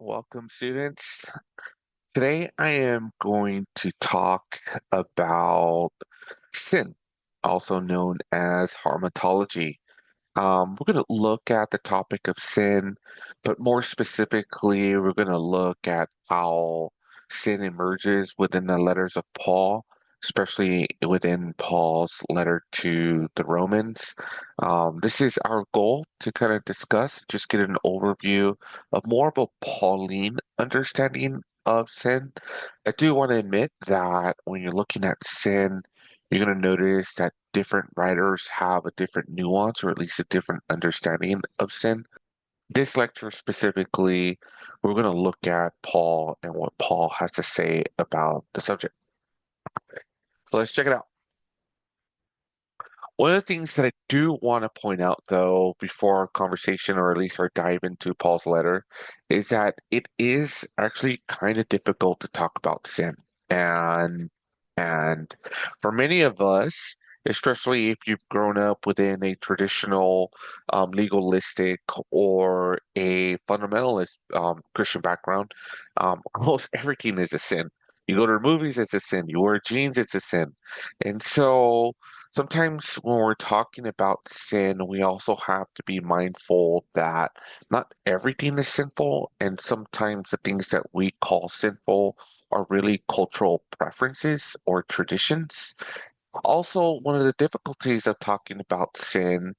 Welcome, students. Today I am going to talk about sin, also known as harmatology. We're going to look at the topic of sin, but more specifically, we're going to look at how sin emerges within the letters of Paul, especially within Paul's letter to the Romans. This is our goal to kind of discuss, just get an overview of more of a Pauline understanding of sin. I do want to admit that when you're looking at sin, you're going to notice that different writers have a different nuance or at least a different understanding of sin. This lecture specifically, we're going to look at Paul and what Paul has to say about the subject. So let's check it out. One of the things that I do want to point out, though, before our conversation or at least our dive into Paul's letter, is that it is actually kind of difficult to talk about sin. And and for many of us, especially if you've grown up within a traditional legalistic or a fundamentalist Christian background, almost everything is a sin. You go to the movies, it's a sin. You wear jeans, it's a sin. And so sometimes when we're talking about sin, we also have to be mindful that not everything is sinful, and sometimes the things that we call sinful are really cultural preferences or traditions. Also, one of the difficulties of talking about sin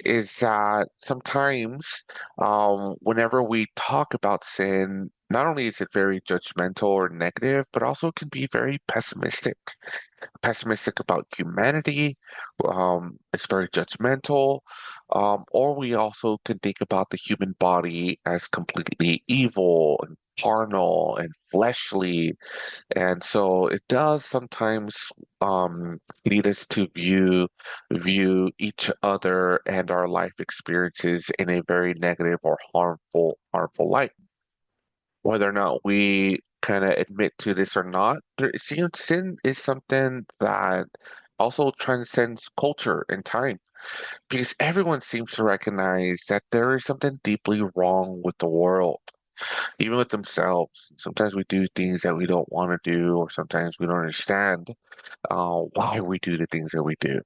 is that sometimes, whenever we talk about sin, not only is it very judgmental or negative, but also it can be very pessimistic about humanity. It's very judgmental. Or we also can think about the human body as completely evil and carnal and fleshly. And so it does sometimes lead us to view each other and our life experiences in a very negative or harmful light. Whether or not we kind of admit to this or not, sin is something that also transcends culture and time because everyone seems to recognize that there is something deeply wrong with the world, even with themselves. Sometimes we do things that we don't want to do, or sometimes we don't understand why we do the things that we do.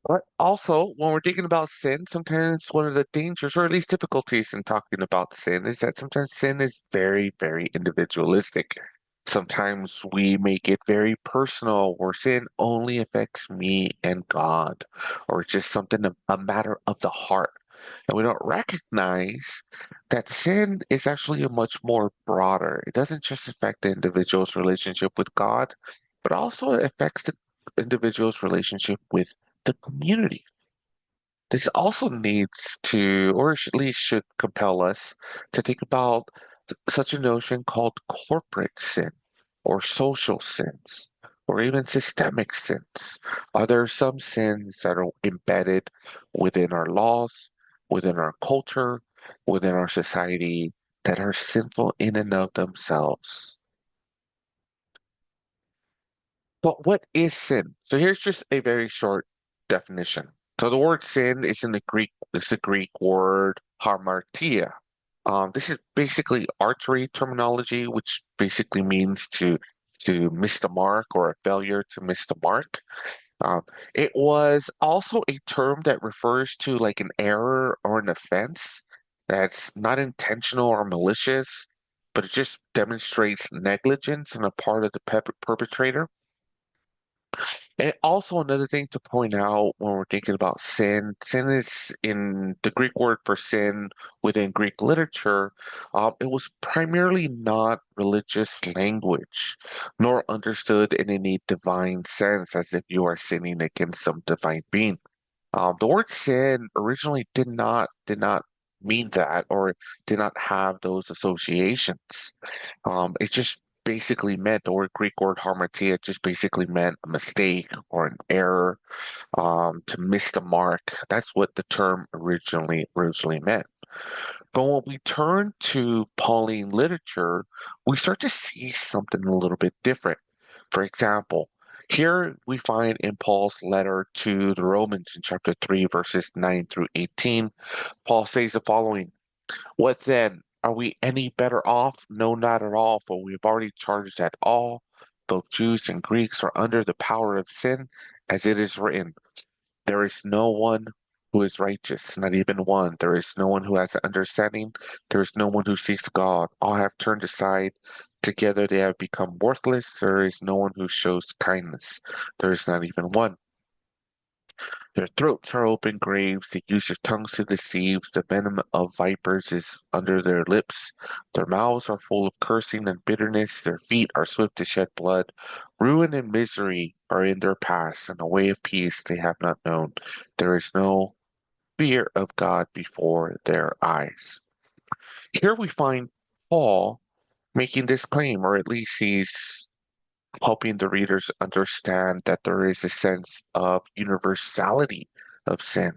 But also, when we're thinking about sin, sometimes one of the dangers, or at least difficulties in talking about sin, is that sometimes sin is very individualistic. Sometimes we make it very personal, where sin only affects me and God, or it's just something, a matter of the heart. And we don't recognize that sin is actually a much more broader. It doesn't just affect the individual's relationship with God, but also it affects the individual's relationship with the community. This also needs to, or at least should compel us to think about such a notion called corporate sin or social sins or even systemic sins. Are there some sins that are embedded within our laws, within our culture, within our society that are sinful in and of themselves? But what is sin? So here's just a very short definition. So the word sin is in the Greek, it's the Greek word hamartia. This is basically archery terminology, which basically means to miss the mark or a failure to miss the mark. Um, it was also a term that refers to like an error or an offense that's not intentional or malicious, but it just demonstrates negligence on the part of the perpetrator. And also another thing to point out when we're thinking about sin, sin is in the Greek word for sin within Greek literature. It was primarily not religious language, nor understood in any divine sense as if you are sinning against some divine being. The word sin originally did not mean that or did not have those associations. It just basically meant the word Greek word harmatia just basically meant a mistake or an error, to miss the mark. That's what the term originally meant. But when we turn to Pauline literature, we start to see something a little bit different. For example, here we find in Paul's letter to the Romans in chapter 3, verses 9 through 18, Paul says the following: What then? Are we any better off? No, not at all, for we've already charged that all, both Jews and Greeks, are under the power of sin, as it is written, there is no one who is righteous, not even one. There is no one who has understanding. There is no one who seeks God. All have turned aside. Together they have become worthless. There is no one who shows kindness. There is not even one. Their throats are open graves. They use their tongues to deceive. The venom of vipers is under their lips. Their mouths are full of cursing and bitterness. Their feet are swift to shed blood. Ruin and misery are in their paths, and a way of peace they have not known. There is no fear of God before their eyes. Here we find Paul making this claim, or at least he's helping the readers understand that there is a sense of universality of sin.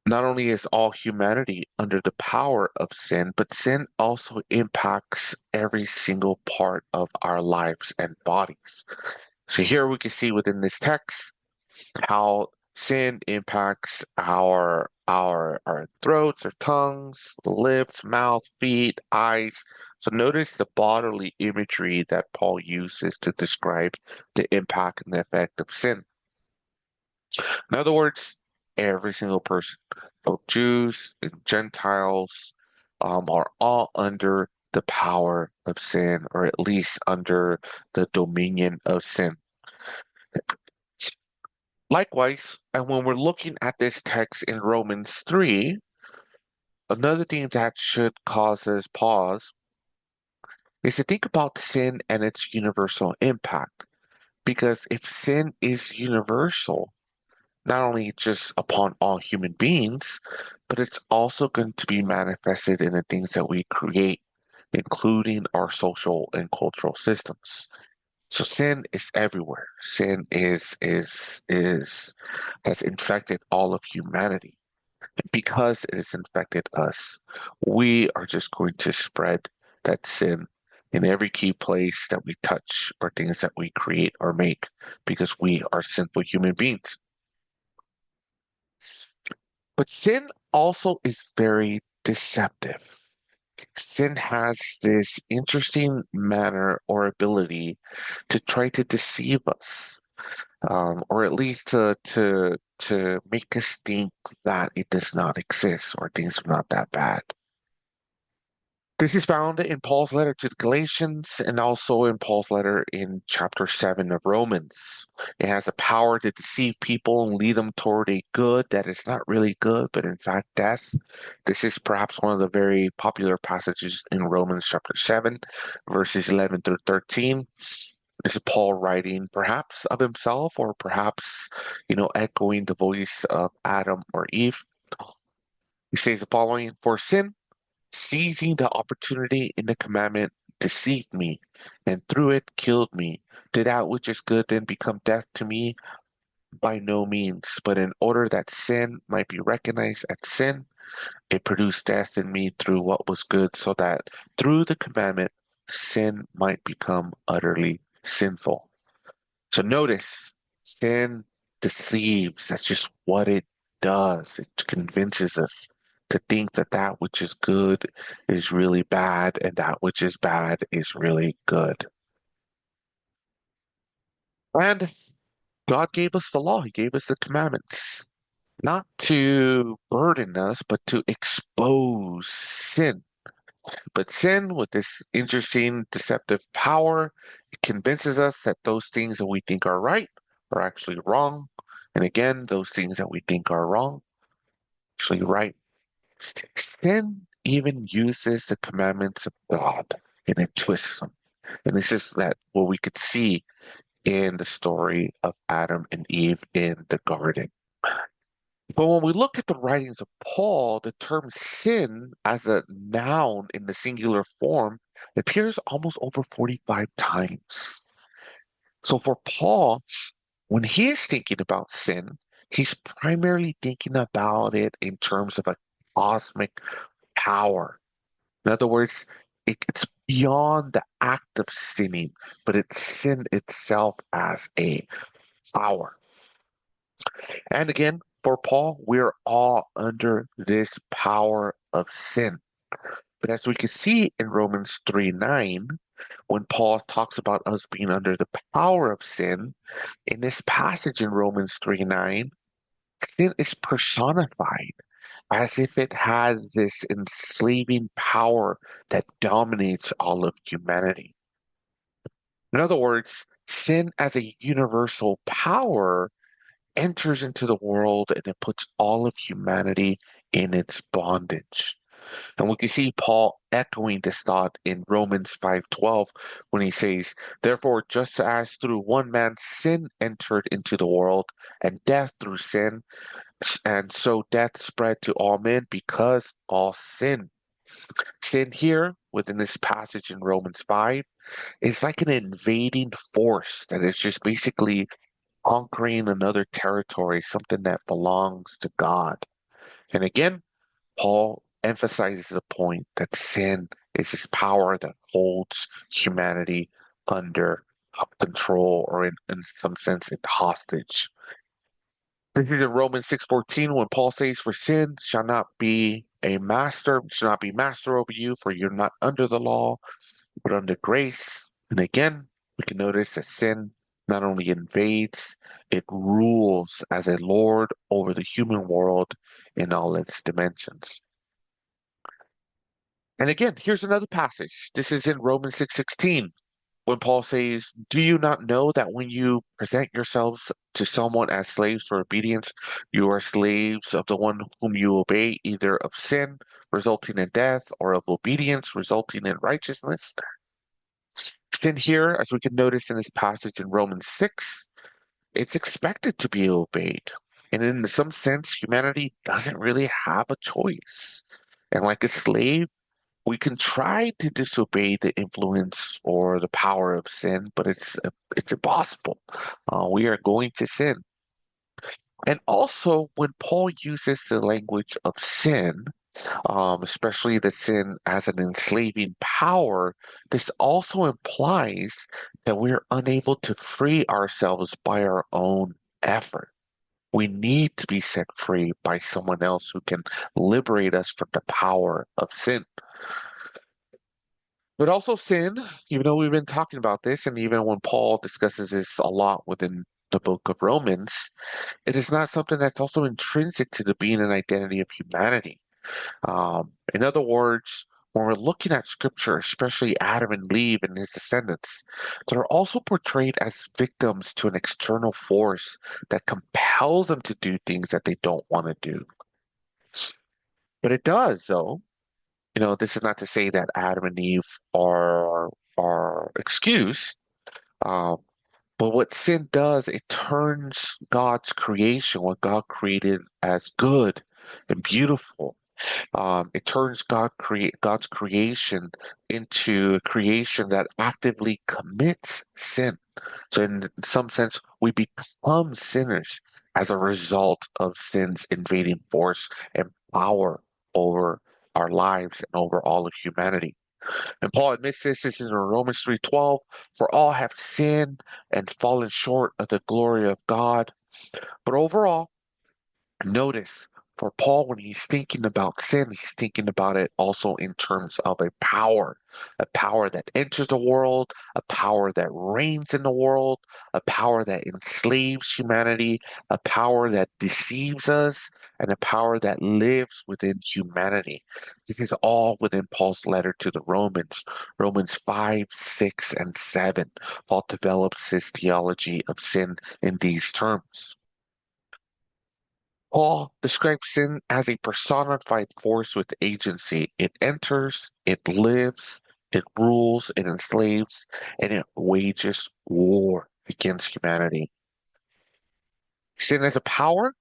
Not only is all humanity under the power of sin, but sin also impacts every single part of our lives and bodies. So here we can see within this text how sin impacts our throats, our tongues, the lips, mouth, feet, eyes. So notice the bodily imagery that Paul uses to describe the impact and the effect of sin. In other words, every single person, both Jews and Gentiles, are all under the power of sin, or at least under the dominion of sin. Likewise, and when we're looking at this text in Romans 3, another thing that should cause us pause is to think about sin and its universal impact. Because if sin is universal, not only just upon all human beings, but it's also going to be manifested in the things that we create, including our social and cultural systems. So sin is everywhere. Sin is has infected all of humanity. And because it has infected us, we are just going to spread that sin in every key place that we touch or things that we create or make because we are sinful human beings. But sin also is very deceptive. Sin has this interesting manner or ability to try to deceive us, or at least to make us think that it does not exist or things are not that bad. This is found in Paul's letter to the Galatians and also in Paul's letter in chapter 7 of Romans. It has a power to deceive people and lead them toward a good that is not really good, but in fact death. This is perhaps one of the very popular passages in Romans chapter 7, verses 11 through 13. This is Paul writing perhaps of himself or perhaps, echoing the voice of Adam or Eve. He says the following, for sin, seizing the opportunity in the commandment, deceived me, and through it killed me. Did that which is good then become death to me? By no means, but in order that sin might be recognized as sin, it produced death in me through what was good, so that through the commandment, sin might become utterly sinful. So notice, sin deceives. That's just what it does. It convinces us to think that that which is good is really bad and that which is bad is really good. And God gave us the law. He gave us the commandments, not to burden us, but to expose sin. But sin, with this interesting deceptive power, it convinces us that those things that we think are right are actually wrong. And again, those things that we think are wrong are actually right. Sin even uses the commandments of God and it twists them. And this is that what we could see in the story of Adam and Eve in the garden. But when we look at the writings of Paul, the term sin as a noun in the singular form appears almost over 45 times. So for Paul, when he is thinking about sin, he's primarily thinking about it in terms of a cosmic power. In other words, it's beyond the act of sinning, but it's sin itself as a power. And again, for Paul, we're all under this power of sin. But as we can see in Romans 3:9, when Paul talks about us being under the power of sin, in this passage in Romans 3:9, sin is personified as if it has this enslaving power that dominates all of humanity. In other words, sin as a universal power enters into the world and it puts all of humanity in its bondage. And we can see Paul echoing this thought in Romans 5:12 when he says, "Therefore, just as through one man sin entered into the world, and death through sin, and so death spread to all men because all sin." Sin here, within this passage in Romans 5, is like an invading force that is just basically conquering another territory, something that belongs to God. And again, Paul emphasizes the point that sin is this power that holds humanity under control or in some sense in hostage. This is in Romans 6:14 when Paul says, "For sin shall not be master over you, for you're not under the law, but under grace." And again, we can notice that sin not only invades, it rules as a lord over the human world in all its dimensions. And again, here's another passage. This is in Romans 6:16 when Paul says, "Do you not know that when you present yourselves to someone as slaves for obedience, you are slaves of the one whom you obey, either of sin, resulting in death, or of obedience, resulting in righteousness?" Sin here, as we can notice in this passage in Romans 6, it's expected to be obeyed. And in some sense, humanity doesn't really have a choice. And like a slave, we can try to disobey the influence or the power of sin, but it's impossible. We are going to sin. And also, when Paul uses the language of sin, especially the sin as an enslaving power, this also implies that we're unable to free ourselves by our own effort. We need to be set free by someone else who can liberate us from the power of sin. But also, sin, even though we've been talking about this, and even when Paul discusses this a lot within the book of Romans, it is not something that's also intrinsic to the being and identity of humanity. In other words, when we're looking at scripture, especially Adam and Eve and his descendants, they're also portrayed as victims to an external force that compels them to do things that they don't want to do. But it does, though. This is not to say that Adam and Eve are excused. Um, but what sin does, it turns God's creation, what God created as good and beautiful, it turns God's creation into a creation that actively commits sin. So in some sense, we become sinners as a result of sin's invading force and power over our lives and over all of humanity. And Paul admits this is in Romans 3:12, "For all have sinned and fallen short of the glory of God." But overall, notice, for Paul, when he's thinking about sin, he's thinking about it also in terms of a power that enters the world, a power that reigns in the world, a power that enslaves humanity, a power that deceives us, and a power that lives within humanity. This is all within Paul's letter to the Romans, Romans 5, 6, and 7. Paul develops his theology of sin in these terms. Paul describes sin as a personified force with agency. It enters, it lives, it rules, it enslaves, and it wages war against humanity. Sin as a power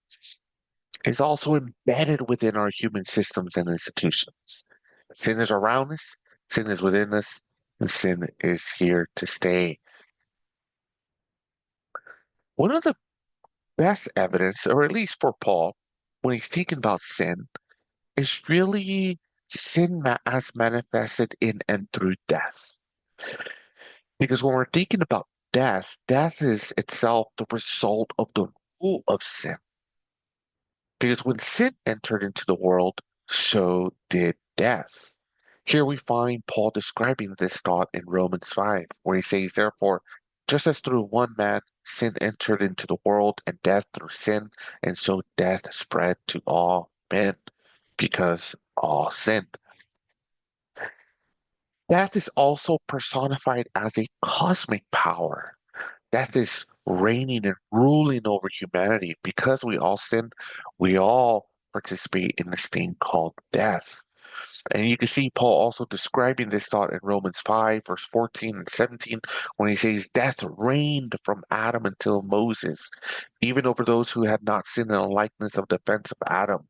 is also embedded within our human systems and institutions. Sin is around us, sin is within us, and sin is here to stay. One of the best evidence, or at least for Paul, when he's thinking about sin, is really as manifested in and through death. Because when we're thinking about death, death is itself the result of the rule of sin. Because when sin entered into the world, so did death. Here we find Paul describing this thought in Romans 5, where he says, therefore, just as through one man sin entered into the world, and death through sin, and so death spread to all men, because all sinned. Death is also personified as a cosmic power. Death is reigning and ruling over humanity. Because we all sin, we all participate in this thing called death. And you can see Paul also describing this thought in Romans 5, verse 14 and 17, when he says, death reigned from Adam until Moses, even over those who had not sinned in the likeness of the offense of Adam,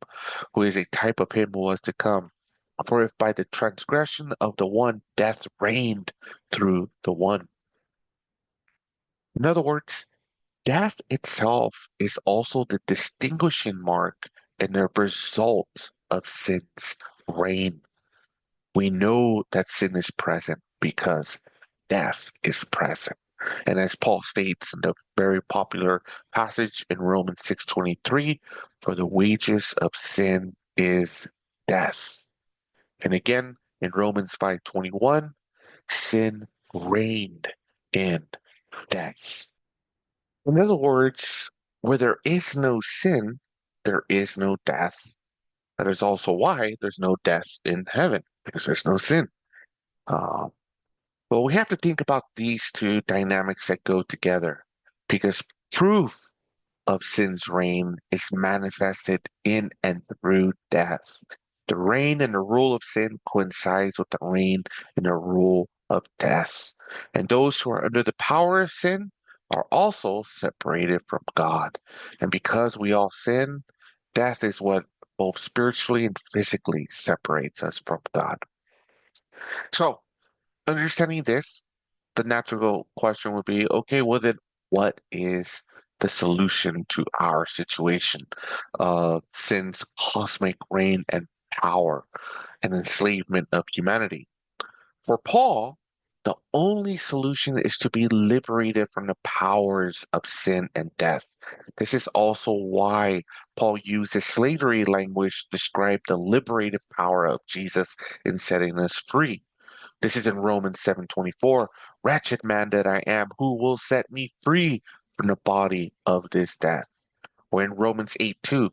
who is a type of him who was to come. For if by the transgression of the one death reigned through the one. In other words, death itself is also the distinguishing mark and the result of sin's reign. We know that sin is present because death is present. And as Paul states in the very popular passage in Romans 6:23, for the wages of sin is death. And again in Romans 5:21, sin reigned in death. In other words, where there is no sin, there is no death. That is also why there's no death in heaven, because there's no sin. Uh, but we have to think about these two dynamics that go together, because proof of sin's reign is manifested in and through death. The reign and the rule of sin coincides with the reign and the rule of death. And those who are under the power of sin are also separated from God. And because we all sin, death is what both spiritually and physically separates us from God. So, understanding this, the natural question would be, okay, well then what is the solution to our situation of sin's cosmic reign and power and enslavement of humanity? For Paul, the only solution is to be liberated from the powers of sin and death. This is also why Paul uses slavery language to describe the liberative power of Jesus in setting us free. This is in Romans 7:24. Wretched man that I am, who will set me free from the body of this death? Or in Romans 8:2,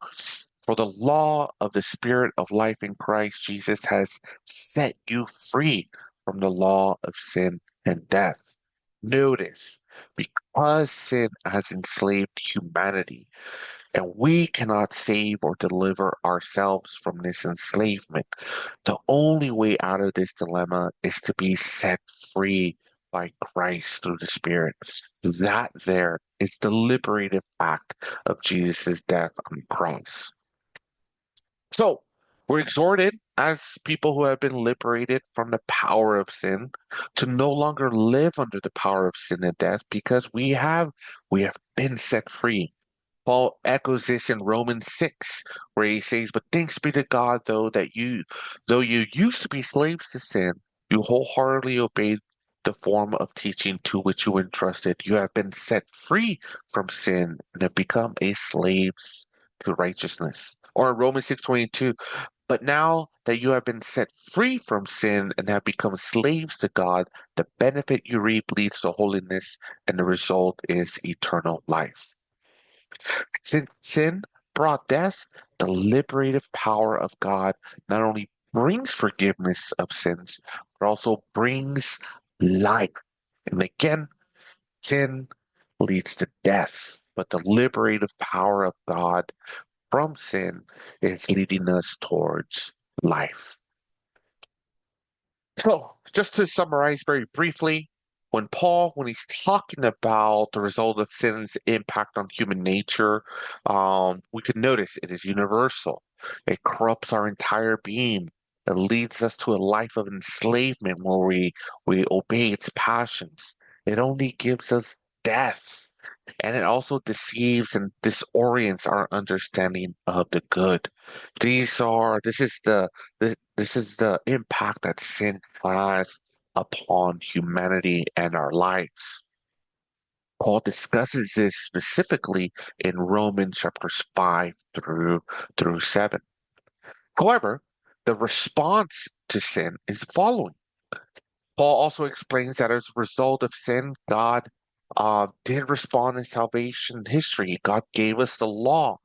for the law of the Spirit of life in Christ Jesus has set you free from the law of sin and death. Notice, because sin has enslaved humanity, and we cannot save or deliver ourselves from this enslavement, the only way out of this dilemma is to be set free by Christ through the Spirit. That there is the liberative act of Jesus' death on the cross. So we're exhorted as people who have been liberated from the power of sin to no longer live under the power of sin and death, because we have been set free. Paul echoes this in Romans 6, where he says, but thanks be to God, though you used to be slaves to sin, you wholeheartedly obeyed the form of teaching to which you were entrusted. You have been set free from sin and have become a slaves to righteousness. Or in Romans 6:22, but now that you have been set free from sin and have become slaves to God, the benefit you reap leads to holiness, and the result is eternal life. Since sin brought death, the liberative power of God not only brings forgiveness of sins, but also brings life. And again, sin leads to death, but the liberative power of God from sin is leading us towards life. So, just to summarize very briefly, when he's talking about the result of sin's impact on human nature, we can notice it is universal. It corrupts our entire being. It leads us to a life of enslavement where we obey its passions. It only gives us death. And it also deceives and disorients our understanding of the good. This is the impact that sin has upon humanity and our lives. Paul discusses this specifically in Romans chapters 5 through 7. However, the response to sin is the following. Paul also explains that as a result of sin, God did respond in salvation history. God gave us the law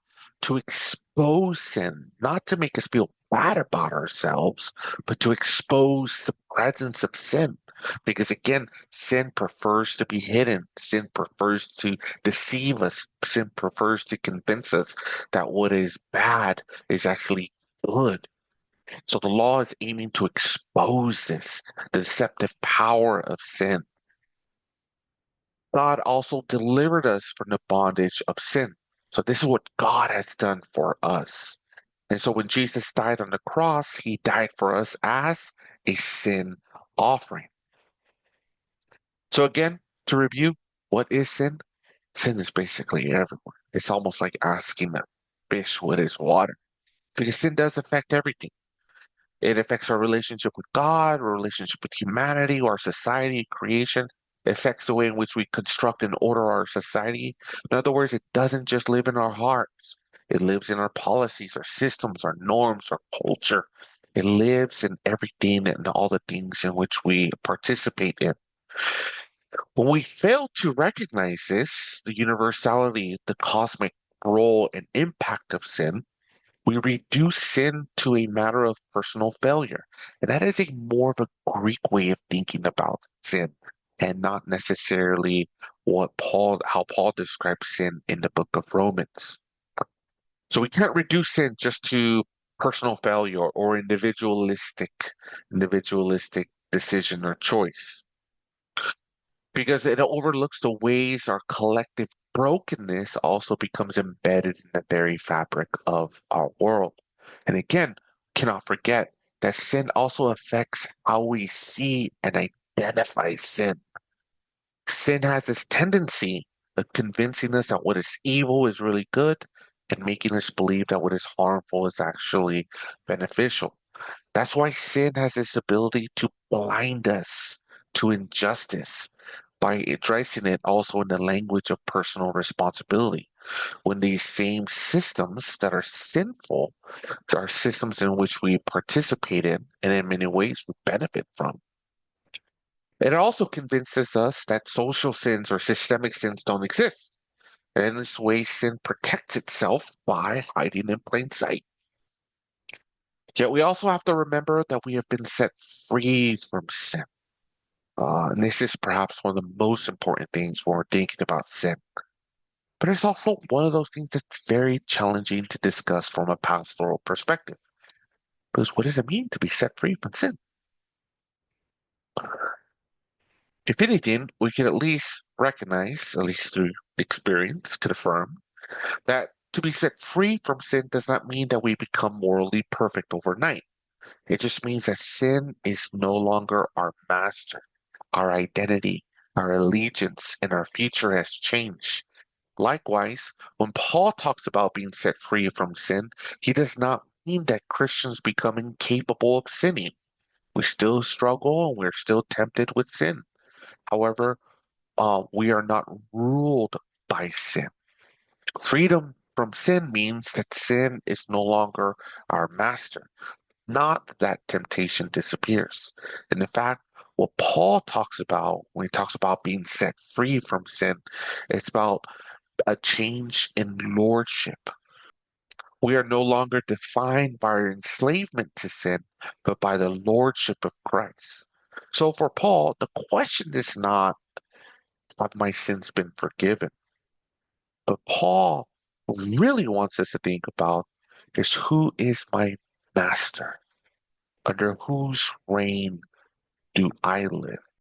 to expose sin, not to make us feel bad about ourselves, but to expose the presence of sin. Because again, sin prefers to be hidden. Sin prefers to deceive us. Sin prefers to convince us that what is bad is actually good. So the law is aiming to expose this, the deceptive power of sin. God also delivered us from the bondage of sin. So this is what God has done for us. And so when Jesus died on the cross, he died for us as a sin offering. So again, to review, what is sin? Sin is basically everywhere. It's almost like asking a fish what is water, because sin does affect everything. It affects our relationship with God, our relationship with humanity, our society, creation. It affects the way in which we construct and order our society. In other words, it doesn't just live in our hearts. It lives in our policies, our systems, our norms, our culture. It lives in everything and all the things in which we participate in. When we fail to recognize this, the universality, the cosmic role and impact of sin, we reduce sin to a matter of personal failure. And that is a more of a Greek way of thinking about sin and not necessarily how Paul describes sin in the book of Romans. So we can't reduce sin just to personal failure or individualistic decision or choice, because it overlooks the ways our collective brokenness also becomes embedded in the very fabric of our world. And again, cannot forget that sin also affects how we see and identify sin. Sin has this tendency of convincing us that what is evil is really good and making us believe that what is harmful is actually beneficial. That's why sin has this ability to blind us to injustice by addressing it also in the language of personal responsibility. When these same systems that are sinful are systems in which we participate in and in many ways we benefit from. It also convinces us that social sins or systemic sins don't exist. And in this way, sin protects itself by hiding in plain sight. Yet we also have to remember that we have been set free from sin. And this is perhaps one of the most important things when we're thinking about sin. But it's also one of those things that's very challenging to discuss from a pastoral perspective. Because what does it mean to be set free from sin? If anything, we can at least recognize, at least through experience, confirm that to be set free from sin does not mean that we become morally perfect overnight. It just means that sin is no longer our master. Our identity, our allegiance, and our future has changed. Likewise, when Paul talks about being set free from sin, he does not mean that Christians become incapable of sinning. We still struggle and we're still tempted with sin. However, we are not ruled by sin. Freedom from sin means that sin is no longer our master, not that temptation disappears. And in fact, what Paul talks about when he talks about being set free from sin, it's about a change in lordship. We are no longer defined by our enslavement to sin, but by the lordship of Christ. So for Paul, the question is not, have my sins been forgiven? But Paul really wants us to think about is, who is my master? Under whose reign do I live?